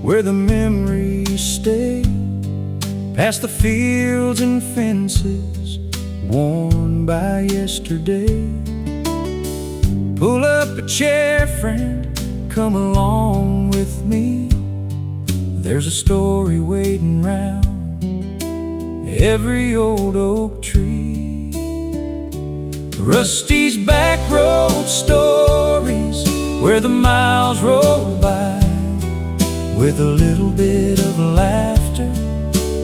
where the memories stay, past the fields and fences worn by yesterday. Pull up a chair, friend, come along with me. There's a story waiting round every old oak tree. Rusty's Backroad Stories, where the miles roll by with a little bit of laughter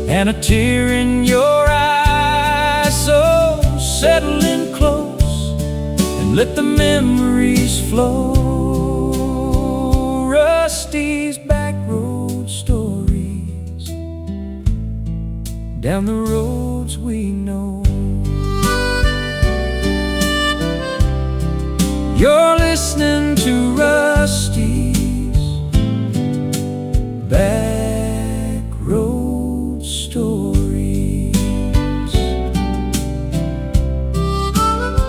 and a tear in your eye. So settle in close and let the memories flow. Rusty's Backroad Stories, down the roads we know. You're listening to Rusty's Backroad Stories.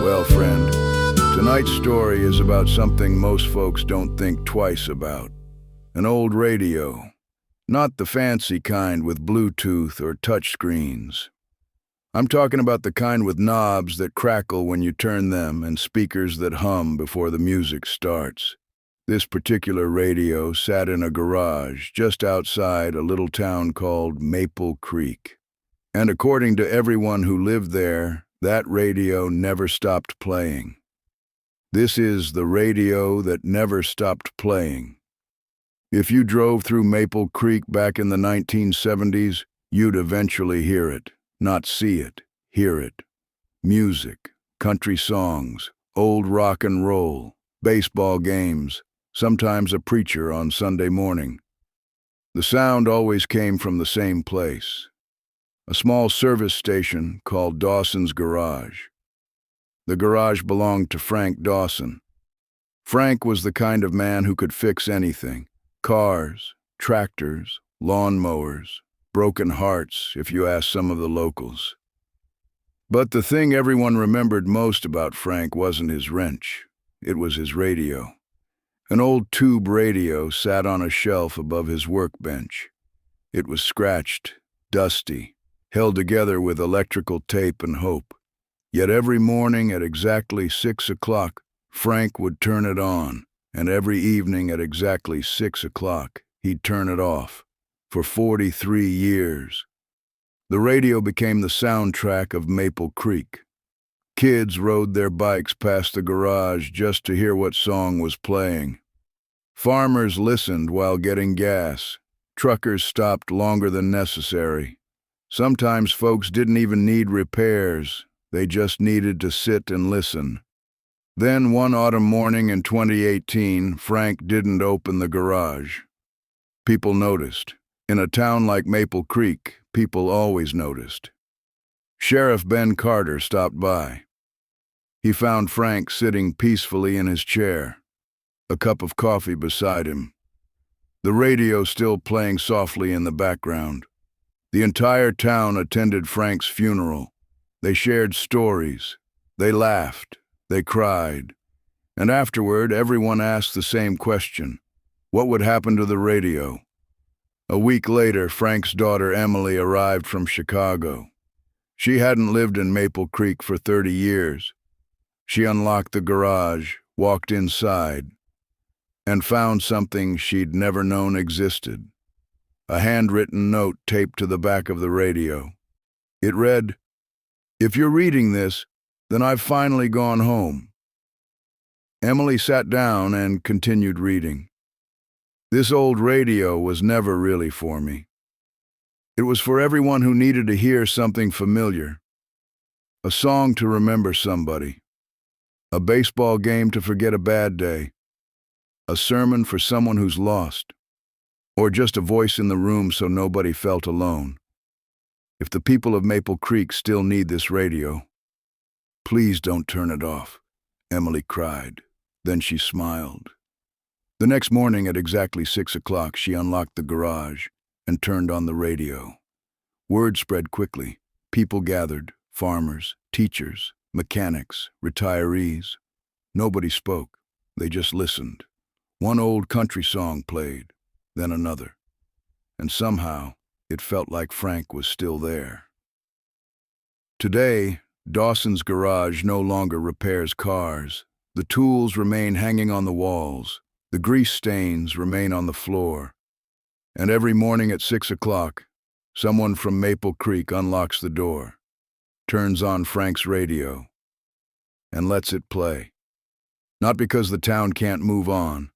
Well, friend, tonight's story is about something most folks don't think twice about. An old radio. Not the fancy kind with Bluetooth or touch screens. I'm talking about the kind with knobs that crackle when you turn them and speakers that hum before the music starts. This particular radio sat in a garage just outside a little town called Maple Creek. And according to everyone who lived there, that radio never stopped playing. This is the radio that never stopped playing. If you drove through Maple Creek back in the 1970s, you'd eventually hear it. Not see it, hear it. Music, country songs, old rock and roll, baseball games, sometimes a preacher on Sunday morning. The sound always came from the same place, a small service station called Dawson's Garage. The garage belonged to Frank Dawson. Frank was the kind of man who could fix anything: cars, tractors, lawnmowers, broken hearts, if you ask some of the locals. But the thing everyone remembered most about Frank wasn't his wrench. It was his radio. An old tube radio sat on a shelf above his workbench. It was scratched, dusty, held together with electrical tape and hope. Yet every morning at exactly 6 o'clock, Frank would turn it on, and every evening at exactly 6 o'clock, he'd turn it off. For 43 years. The radio became the soundtrack of Maple Creek. Kids rode their bikes past the garage just to hear what song was playing. Farmers listened while getting gas. Truckers stopped longer than necessary. Sometimes folks didn't even need repairs. They just needed to sit and listen. Then one autumn morning in 2018, Frank didn't open the garage. People noticed. In a town like Maple Creek, people always noticed. Sheriff Ben Carter stopped by. He found Frank sitting peacefully in his chair, a cup of coffee beside him. The radio still playing softly in the background. The entire town attended Frank's funeral. They shared stories. They laughed. They cried. And afterward, everyone asked the same question: what would happen to the radio? A week later, Frank's daughter Emily arrived from Chicago. She hadn't lived in Maple Creek for 30 years. She unlocked the garage, walked inside, and found something she'd never known existed: a handwritten note taped to the back of the radio. It read, "If you're reading this, then I've finally gone home." Emily sat down and continued reading. This old radio was never really for me. It was for everyone who needed to hear something familiar. A song to remember somebody. A baseball game to forget a bad day. A sermon for someone who's lost. Or just a voice in the room so nobody felt alone. If the people of Maple Creek still need this radio, please don't turn it off, Emily cried. Then she smiled. The next morning at exactly 6 o'clock, she unlocked the garage and turned on the radio. Word spread quickly. People gathered: farmers, teachers, mechanics, retirees. Nobody spoke. They just listened. One old country song played, then another. and somehow it felt like Frank was still there. Today, Dawson's garage no longer repairs cars. The tools remain hanging on the walls, the grease stains remain on the floor, and every morning at 6 o'clock, someone from Maple Creek unlocks the door, turns on Frank's radio, and lets it play. Not because the town can't move on,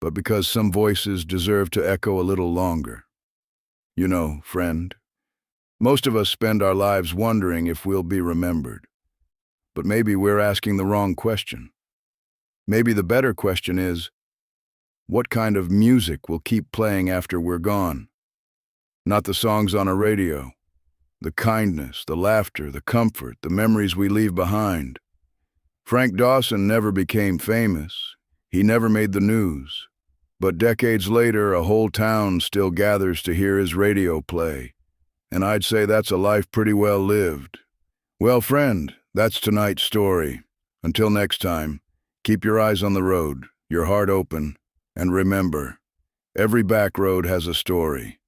but because some voices deserve to echo a little longer. You know, friend, most of us spend our lives wondering if we'll be remembered. But maybe we're asking the wrong question. Maybe the better question is, what kind of music will keep playing after we're gone? Not the songs on a radio, the kindness, the laughter, the comfort, the memories we leave behind. Frank Dawson never became famous. He never made the news. But decades later, a whole town still gathers to hear his radio play. And I'd say that's a life pretty well lived. Well, friend, that's tonight's story. Until next time, keep your eyes on the road, your heart open, and remember, every back road has a story.